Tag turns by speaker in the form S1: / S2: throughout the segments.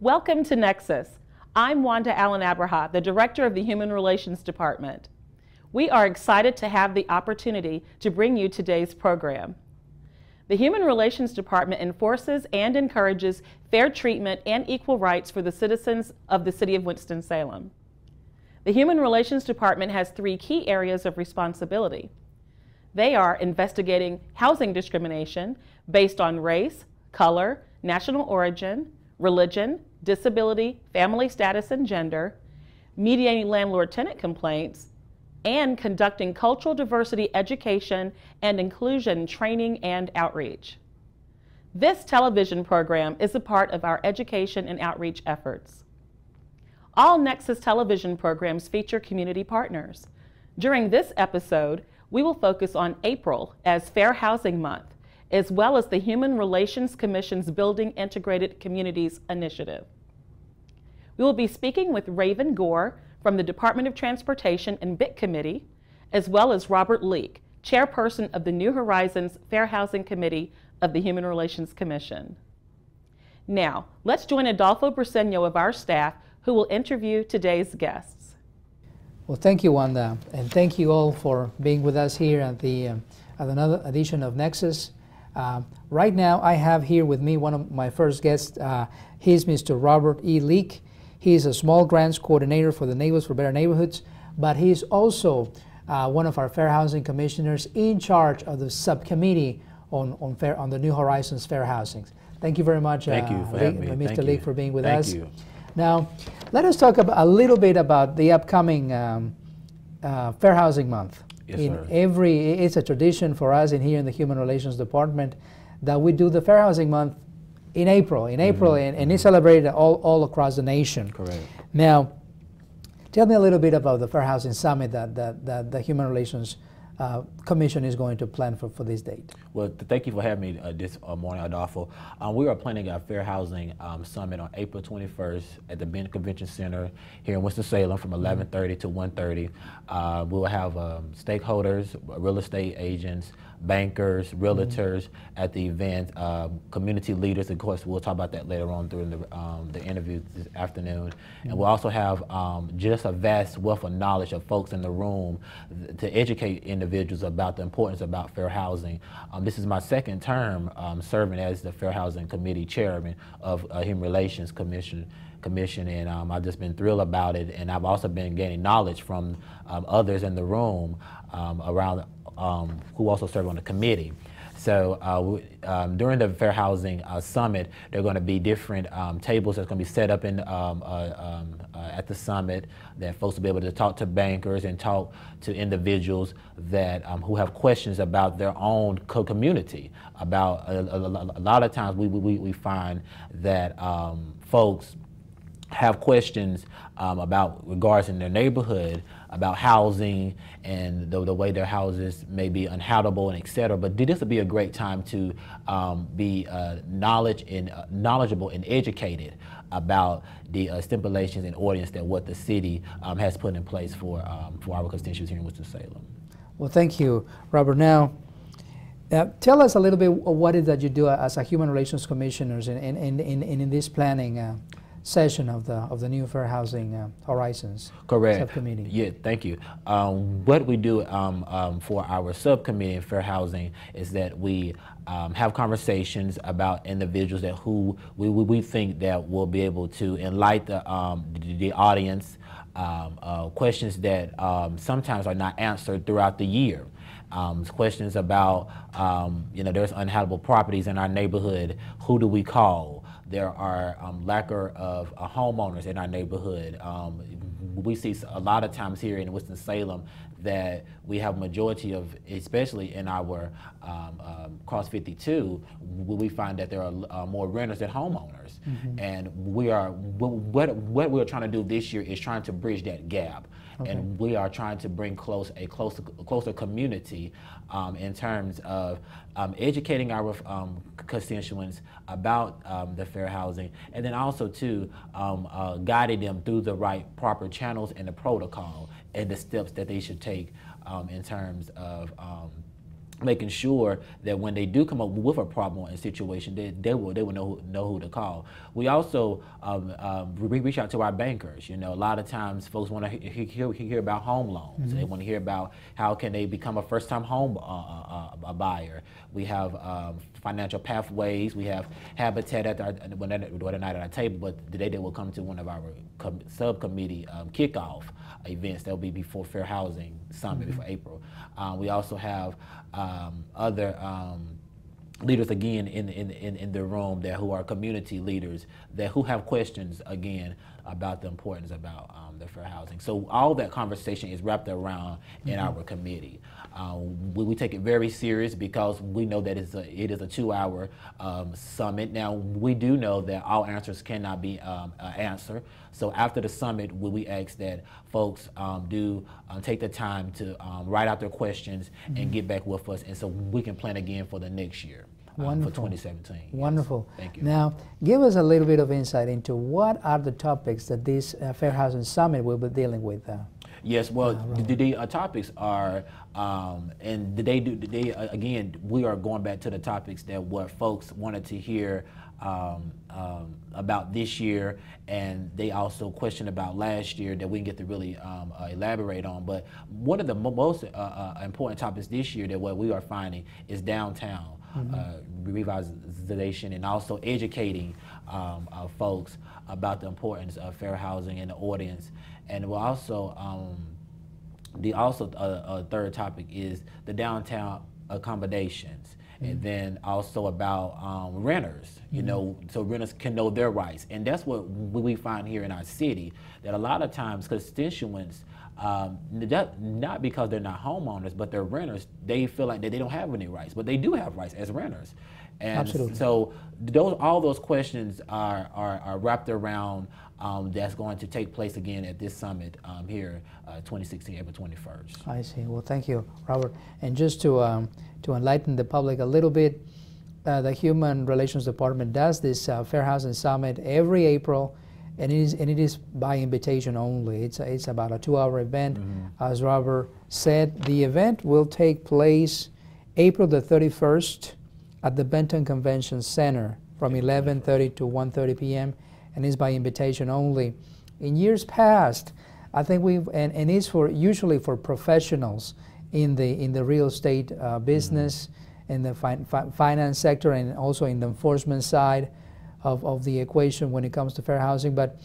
S1: Welcome to Nexus. I'm Wanda Allen Abraha, the Director of the Human Relations Department. We are excited to have the opportunity to bring you today's program. The Human Relations Department enforces and encourages fair treatment and equal rights for the citizens of the City of Winston-Salem. The Human Relations Department has three key areas of responsibility. They are investigating housing discrimination based on race, color, national origin, religion, disability, family status, and gender, mediating landlord-tenant complaints, and conducting cultural diversity education and inclusion training and outreach. This television program is a part of our education and outreach efforts. All Nexus television programs feature community partners. During this episode, we will focus on April as Fair Housing Month, as well as the Human Relations Commission's Building Integrated Communities initiative. We will be speaking with Raven Gore from the Department of Transportation and BIC Committee, as well as Robert Leake, Chairperson of the New Horizons Fair Housing Committee of the Human Relations Commission. Now, let's join Adolfo Briceño of our staff, who will interview today's guests.
S2: Well, thank you, Wanda, and thank you all for being with us here at another edition of Nexus. Right now, I have here with me one of my first guests. He's Mr. Robert E. Leake. He's a small grants coordinator for the Neighbors for Better Neighborhoods, but he's also one of our Fair Housing Commissioners in charge of the subcommittee on the New Horizons Fair Housing. Thank you very much,
S3: Thank you for having me.
S2: Mr. Leake, for being with us.
S3: Thank you.
S2: Now, let us talk a little bit about the upcoming Fair Housing Month.
S3: Yes, sir.
S2: It's a tradition for us here in the Human Relations Department that we do the Fair Housing Month in April. And it's celebrated all across the nation.
S3: Correct.
S2: Now, tell me a little bit about the Fair Housing Summit that the Human Relations Commission is going to plan for this date.
S3: Well, thank you for having me this morning, Adolfo. We are planning a Fair Housing Summit on April 21st at the Benton Convention Center here in Winston-Salem from 11:30 to 1:30. We will have stakeholders, real estate agents, bankers, realtors at the event, community leaders. Of course, we'll talk about that later on during the interview this afternoon. And we'll also have just a vast wealth of knowledge of folks in the room to educate individuals about the importance about fair housing. This is my second term serving as the Fair Housing Committee Chairman of Human Relations Commission, and I've just been thrilled about it, and I've also been gaining knowledge from others in the room around who also serve on the committee. So during the Fair Housing Summit, there are going to be different tables that's going to be set up at the summit that folks will be able to talk to bankers and talk to individuals that who have questions about their own community. About a lot of times we find that folks have questions about regards in their neighborhood, about housing and the way their houses may be uninhabitable and et cetera. But this would be a great time to be knowledgeable and educated about the stipulations and ordinance that what the city has put in place for our constituents here in Winston-Salem.
S2: Well, thank you, Robert. Now, tell us a little bit what it is that you do as a Human Relations Commissioners in this planning session of the new Fair Housing Horizons Subcommittee.
S3: Yeah, thank you. What we do for our subcommittee in Fair Housing is that we have conversations about individuals that who we think that will be able to enlighten the audience, questions that sometimes are not answered throughout the year. Questions about, there's uninhabitable properties in our neighborhood. Who do we call? There are lack of homeowners in our neighborhood. We see a lot of times here in Winston-Salem that we have majority of, especially in our Cross 52, we find that there are more renters than homeowners. And what we're trying to do this year is trying to bridge that gap. Okay. And we are trying to bring a closer community in terms of educating our constituents about the fair housing, and then also too guiding them through the right proper channels and the protocol and the steps that they should take in terms of making sure that when they do come up with a problem and situation, they will know who to call. We also reach out to our bankers. You know, a lot of times folks want to hear about home loans. Mm-hmm. They want to hear about how can they become a first-time home a buyer. We have financial pathways. We have Habitat at the night at our table, but today they will come to one of our subcommittee kickoff events. That will be before Fair Housing Summit, before April. We also have other leaders again in the room there who are community leaders who have questions again about the importance about the fair housing. So all that conversation is wrapped around in our committee. We take it very serious because we know that it is a 2-hour summit. Now we do know that all answers cannot be answered. So after the summit, we ask that folks do take the time to write out their questions and get back with us, and so we can plan again for the next year. For 2017.
S2: Wonderful.
S3: Yes. Thank you.
S2: Now, give us a little bit of insight into what are the topics that this Fair Housing Summit will be dealing with.
S3: Yes, well, the topics are, and again, we are going back to the topics that what folks wanted to hear about this year, and they also questioned about last year that we can get to really elaborate on. But one of the most important topics this year that what we are finding is downtown. Revitalization, and also educating folks about the importance of fair housing in the audience. And we'll also, third topic is the downtown accommodations. And then also about renters, you know, so renters can know their rights. And that's what we find here in our city, that a lot of times constituents, not because they're not homeowners, but they're renters, they feel like that they don't have any rights, but they do have rights as renters. And
S2: absolutely.
S3: So all those questions are wrapped around that's going to take place again at this summit here, 2016, April 21st.
S2: I see. Well, thank you, Robert. And just to enlighten the public a little bit, the Human Relations Department does this Fair Housing Summit every April, and it is by invitation only. It's about a 2-hour event. As Robert said, the event will take place April the 31st at the Benton Convention Center from 11:30 to 1:30 p.m. and is by invitation only. In years past, I think and it's usually for professionals in the real estate business, in the finance sector, and also in the enforcement side of the equation when it comes to fair housing. But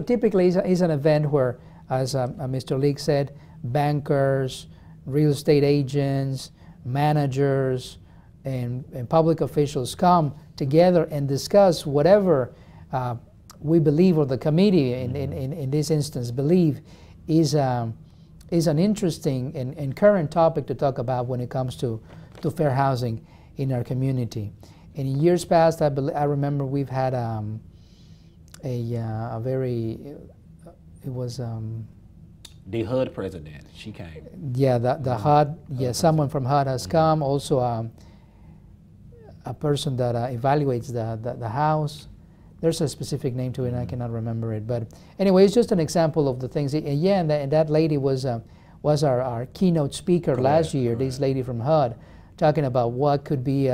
S2: typically is an event where, as Mr. Leek said, bankers, real estate agents, managers, and public officials come together and discuss whatever we believe, or the committee in this instance believe, is an interesting and current topic to talk about when it comes to fair housing in our community. And in years past, I remember we've had
S3: the HUD president, she came.
S2: Yeah, the HUD, someone from HUD has come. Also a person that evaluates the house. There's a specific name to it, and I cannot remember it. But anyway, it's just an example of the things. And that lady was our keynote speaker last year, this lady from HUD, talking about what could be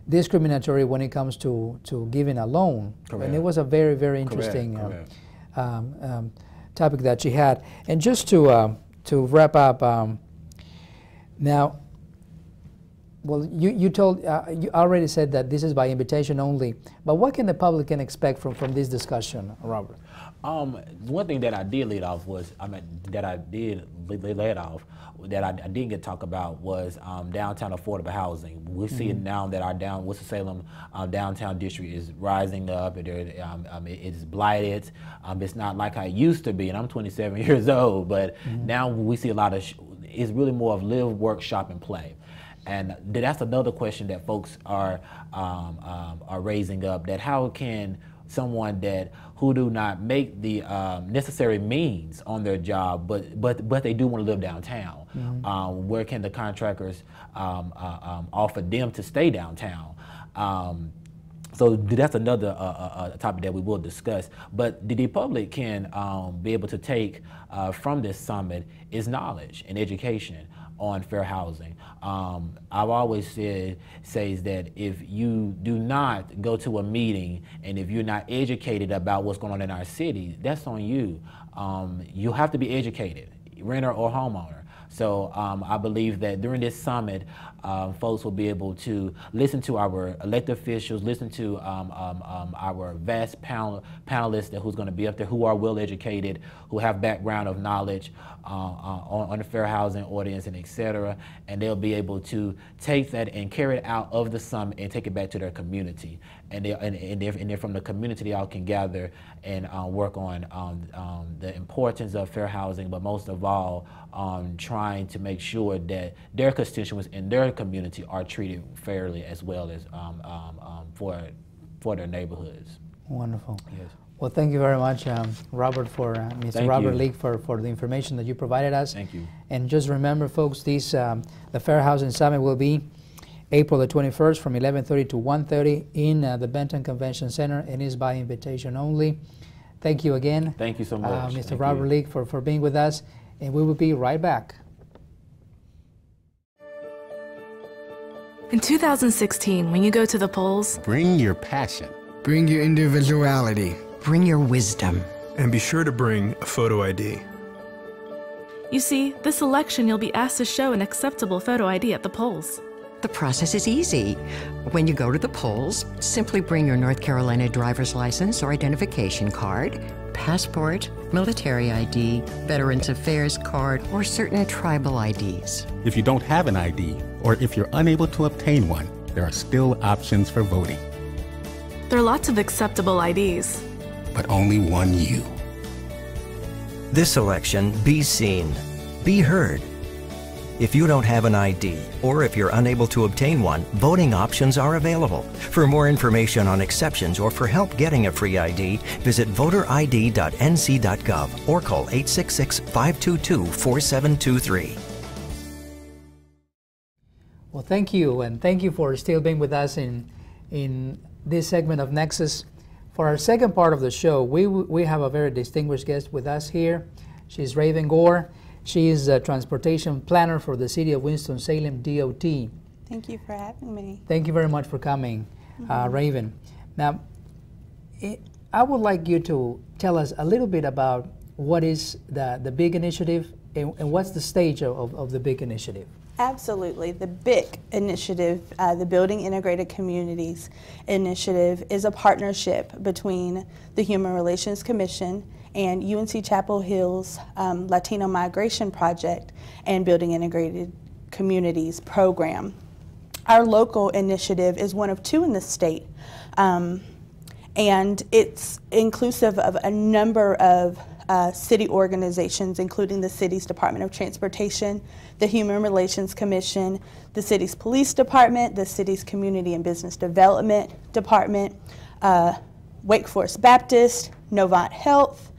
S2: discriminatory when it comes to giving a loan. Correct. And it was a very, very interesting topic that she had. And just to wrap up, now, well, you already said that this is by invitation only, but what can the public can expect from this discussion, Robert?
S3: One thing that I did lead off was, that I didn't get to talk about was downtown affordable housing. We see it now that our Winston-Salem downtown district is rising up. It is blighted. It's not like I used to be, and I'm 27 years old, but now we see a lot of, it's really more of live, work, shop, and play. And that's another question that folks are raising up, that how can someone who do not make the necessary means on their job, but they do want to live downtown, where can the contractors offer them to stay downtown? So that's another topic that we will discuss. But the public can be able to take from this summit is knowledge and education. on fair housing. I've always says that if you do not go to a meeting and if you're not educated about what's going on in our city, that's on you. You have to be educated, renter or homeowner. So I believe that during this summit, folks will be able to listen to our elected officials, listen to our vast panelists who's going to be up there, who are well educated, who have background of knowledge on the fair housing ordinance and et cetera, and they'll be able to take that and carry it out of the summit and take it back to their community. And then from the community, they all can gather and work on the importance of fair housing, but most of all, trying to make sure that their constituents in their community are treated fairly as well as for their neighborhoods.
S2: Wonderful.
S3: Yes.
S2: Well, thank you very much, Robert, Mr. Robert Leake, for the information that you provided us.
S3: Thank you.
S2: And just remember, folks, the Fair Housing Summit will be April the 21st from 11:30 to 1:30 in the Benton Convention Center, and is by invitation only. Thank you again.
S3: Thank you so much.
S2: Mr. Robert Leake, for being with us, and we will be right back.
S4: In 2016, when you go to the polls,
S5: bring your passion.
S6: Bring your individuality.
S7: Bring your wisdom.
S8: And be sure to bring a photo ID.
S4: You see, this election you'll be asked to show an acceptable photo ID at the polls.
S7: The process is easy. When you go to the polls, simply bring your North Carolina driver's license or identification card, passport, military ID, Veterans Affairs card, or certain tribal IDs.
S5: If you don't have an ID, or if you're unable to obtain one, there are still options for voting.
S4: There are lots of acceptable IDs.
S5: But only one you.
S9: This election, be seen, be heard. If you don't have an ID, or if you're unable to obtain one, voting options are available. For more information on exceptions or for help getting a free ID, visit voterid.nc.gov or call 866-522-4723.
S2: Well, thank you, and thank you for still being with us in this segment of Nexus. For our second part of the show, we have a very distinguished guest with us here. She's Raven Gore. She is a transportation planner for the City of Winston-Salem DOT.
S10: Thank you for having me.
S2: Thank you very much for coming, Raven. Now, I would like you to tell us a little bit about what is the big initiative and what's the stage of the big initiative.
S10: Absolutely. The BIC initiative, the Building Integrated Communities initiative, is a partnership between the Human Relations Commission and UNC Chapel Hill's Latino Migration Project and Building Integrated Communities program. Our local initiative is one of two in the state, and it's inclusive of a number of city organizations, including the city's Department of Transportation, the Human Relations Commission, the city's police department, the city's Community and Business Development Department, Wake Forest Baptist, Novant Health,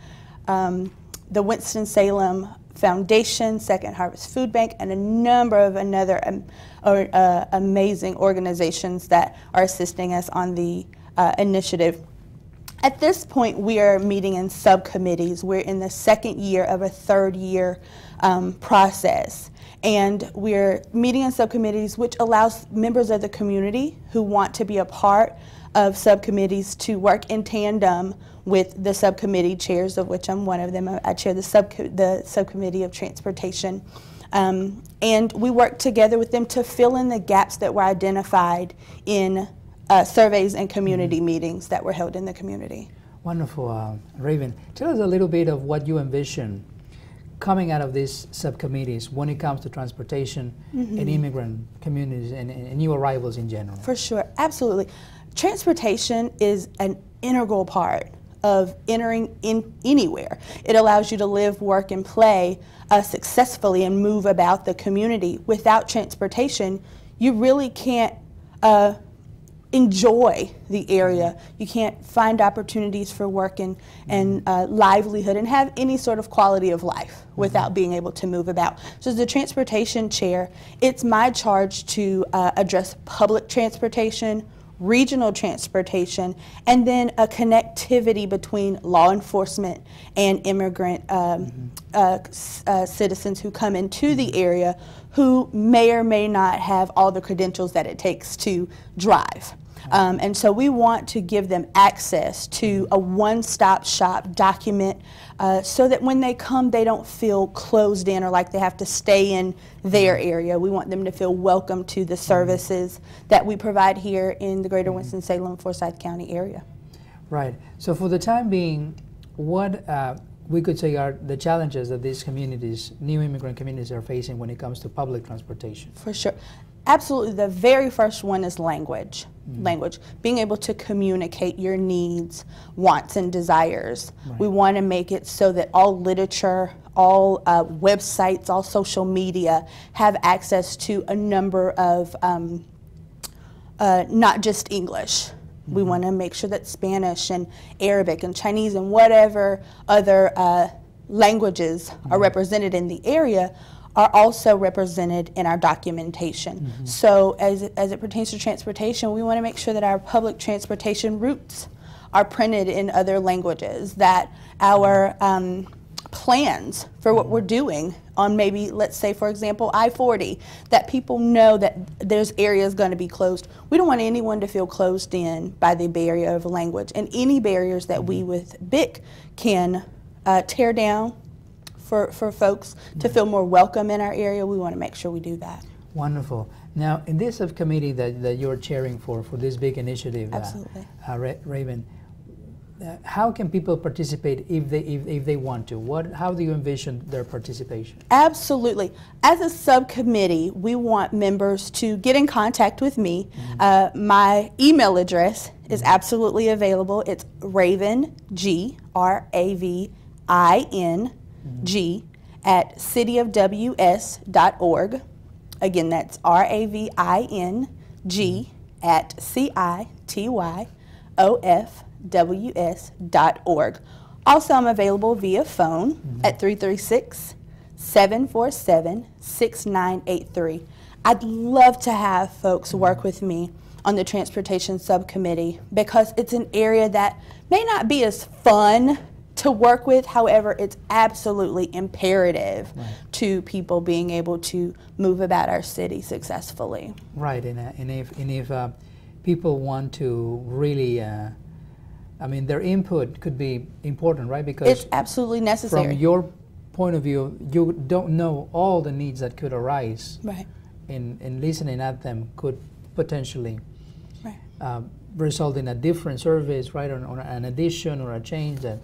S10: the Winston-Salem Foundation, Second Harvest Food Bank, and a number of other amazing organizations that are assisting us on the initiative. At this point, we are meeting in subcommittees. We're in the second year of a third-year process. And we're meeting in subcommittees, which allows members of the community who want to be a part of subcommittees to work in tandem with the subcommittee chairs, of which I'm one of them. I chair the subcommittee of transportation. And we work together with them to fill in the gaps that were identified in surveys and community meetings that were held in the community.
S2: Wonderful. Raven, tell us a little bit of what you envision coming out of these subcommittees when it comes to transportation and immigrant communities and new arrivals in general.
S10: For sure, absolutely. Transportation is an integral part of entering in anywhere. It allows you to live, work, and play successfully and move about the community. Without transportation, you really can't enjoy the area. You can't find opportunities for work and livelihood and have any sort of quality of life without being able to move about. So as the transportation chair, it's my charge to address public transportation, regional transportation, and then a connectivity between law enforcement and immigrant citizens who come into the area who may or may not have all the credentials that it takes to drive. And so we want to give them access to a one-stop shop document so that when they come, they don't feel closed in or like they have to stay in their area. We want them to feel welcome to the services that we provide here in the greater Winston-Salem, Forsyth County area.
S2: Right. So for the time being, what we could say are the challenges that these communities, new immigrant communities, are facing when it comes to public transportation?
S10: For sure. Absolutely. The very first one is language. Language. Being able to communicate your needs, wants, and desires. Right. We want to make it so that all literature, all websites, all social media have access to a number of not just English. We want to make sure that Spanish and Arabic and Chinese and whatever other languages are represented in the area are also represented in our documentation. So as it pertains to transportation, we want to make sure that our public transportation routes are printed in other languages, that our plans for what we're doing on maybe, let's say, for example, I-40, that people know that there's areas going to be closed. We don't want anyone to feel closed in by the barrier of language, and any barriers that we with BIC can tear down for folks to feel more welcome in our area, we want to make sure we do that.
S2: Wonderful. Now, in this subcommittee that you're chairing for this big initiative,
S10: Absolutely.
S2: Raven, how can people participate if they want to? How do you envision their participation?
S10: Absolutely. As a subcommittee, we want members to get in contact with me. My email address is absolutely available. It's Ravin, G, R-A-V-I-N, G, at cityofws.org. Again, that's R-A-V-I-N-G at cityofws.org. Also, I'm available via phone at 336-747-6983. I'd love to have folks work with me on the Transportation Subcommittee because it's an area that may not be as fun to work with. However, it's absolutely imperative to people being able to move about our city successfully.
S2: Right, and if people want to really, I mean, their input could be important, right? Because
S10: it's absolutely necessary.
S2: From your point of view, you don't know all the needs that could arise.
S10: Right.
S2: And listening at them could potentially result in a different service, right, or an addition or a change that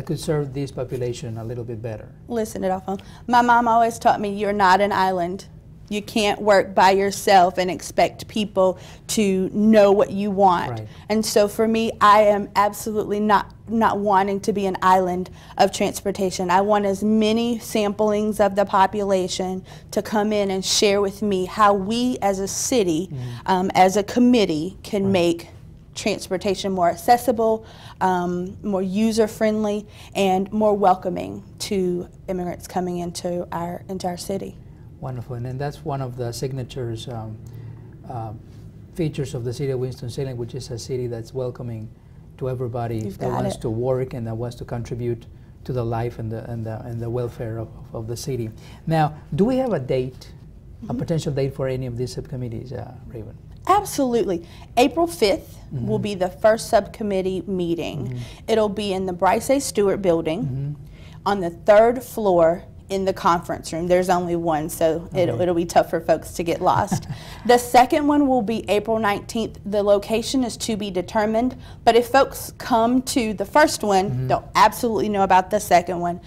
S2: could serve this population a little bit better.
S10: Listen, Adolfo, my mom always taught me you're not an island. You can't work by yourself and expect people to know what you want. Right. And so for me, I am absolutely not wanting to be an island of transportation. I want as many samplings of the population to come in and share with me how we as a city, as a committee, can make transportation more accessible, more user-friendly, and more welcoming to immigrants coming into our city.
S2: Wonderful, and that's one of the signatures, features of the city of Winston-Salem, which is a city that's welcoming to everybody that wants to work and that wants to contribute to the life and the welfare of the city. Now, do we have a date, a potential date for any of these subcommittees, Raven?
S10: Absolutely. April 5th will be the first subcommittee meeting. It'll be in the Bryce A. Stewart building on the 3rd floor in the conference room. There's only one, so it'll be tough for folks to get lost. The second one will be April 19th. The location is to be determined, but if folks come to the first one, they'll absolutely know about the second one.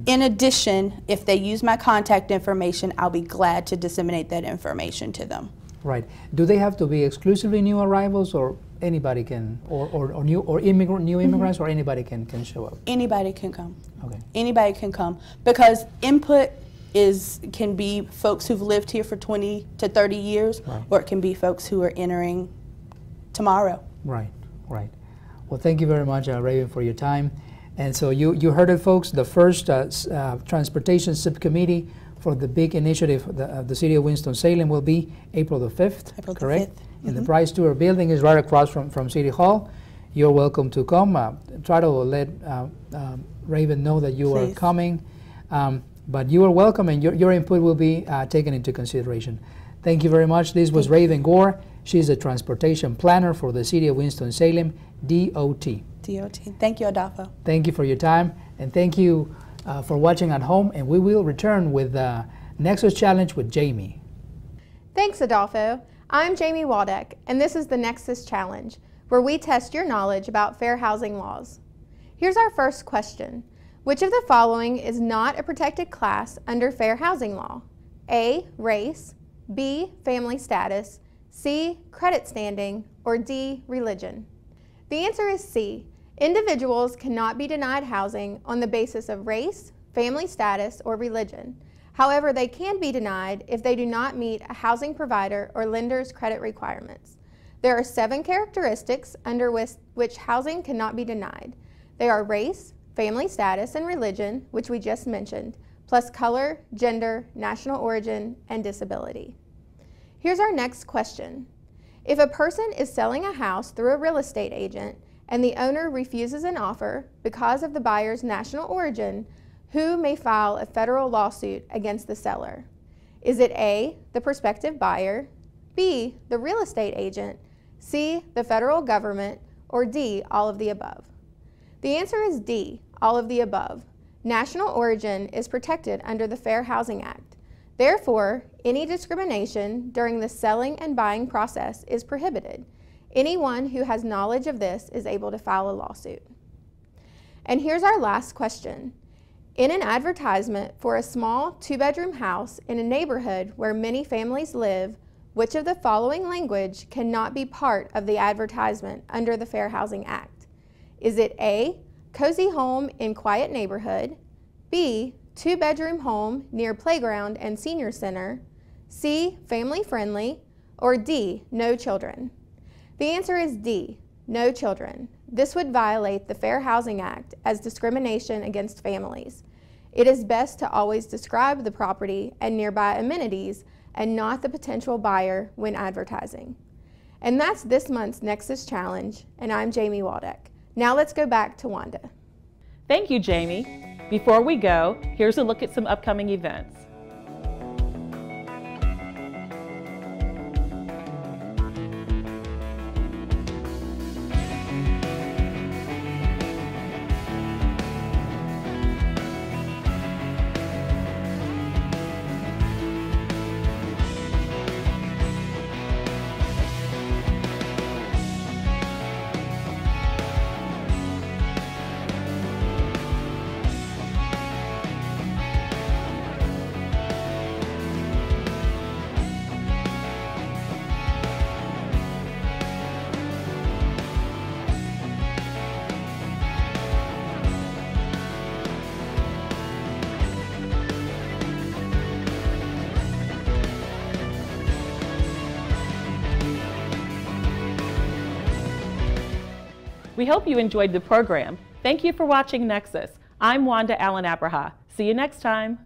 S10: In addition, if they use my contact information, I'll be glad to disseminate that information to them.
S2: Right. Do they have to be exclusively new arrivals, or anybody can, or new immigrants, or anybody can show up?
S10: Anybody can come.
S2: Okay.
S10: Anybody can come, because input can be folks who've lived here for 20 to 30 years, or it can be folks who are entering tomorrow.
S2: Right. Right. Well, thank you very much, Raven, for your time. And so you heard it, folks. The first transportation subcommittee for the big initiative of the city of Winston-Salem will be April the 5th, correct? in the Price Stewart building. Is right across from City Hall. You're welcome to come. Try to let Raven know that you are coming. But you are welcome, and your input will be taken into consideration. Thank you very much. This was Raven Gore. She's a transportation planner for the City of Winston-Salem, DOT.
S10: DOT. Thank you, Adolfo.
S2: Thank you for your time, and thank you for watching at home. And we will return with Nexus Challenge with Jamie.
S11: Thanks, Adolfo. I'm Jamie Waldeck, and this is the Nexus Challenge, where we test your knowledge about fair housing laws. Here's our first question. Which of the following is not a protected class under fair housing law? A, race, B, family status, C, credit standing, or D, religion? The answer is C. Individuals cannot be denied housing on the basis of race, family status, or religion. However, they can be denied if they do not meet a housing provider or lender's credit requirements. There are 7 characteristics under which housing cannot be denied. They are race, family status, and religion, which we just mentioned, plus color, gender, national origin, and disability. Here's our next question. If a person is selling a house through a real estate agent and the owner refuses an offer because of the buyer's national origin, who may file a federal lawsuit against the seller? Is it A, the prospective buyer, B, the real estate agent, C, the federal government, or D, all of the above? The answer is D, all of the above. National origin is protected under the Fair Housing Act. Therefore, any discrimination during the selling and buying process is prohibited. Anyone who has knowledge of this is able to file a lawsuit. And here's our last question. In an advertisement for a small 2-bedroom house in a neighborhood where many families live, which of the following language cannot be part of the advertisement under the Fair Housing Act? Is it A, cozy home in quiet neighborhood, B, 2-bedroom home near playground and senior center, C, family friendly, or D, no children? The answer is D, no children. This would violate the Fair Housing Act as discrimination against families. It is best to always describe the property and nearby amenities and not the potential buyer when advertising. And that's this month's Nexus Challenge, and I'm Jamie Waldeck. Now let's go back to Wanda.
S1: Thank you, Jamie. Before we go, here's a look at some upcoming events. We hope you enjoyed the program. Thank you for watching Nexus. I'm Wanda Allen Abraha. See you next time.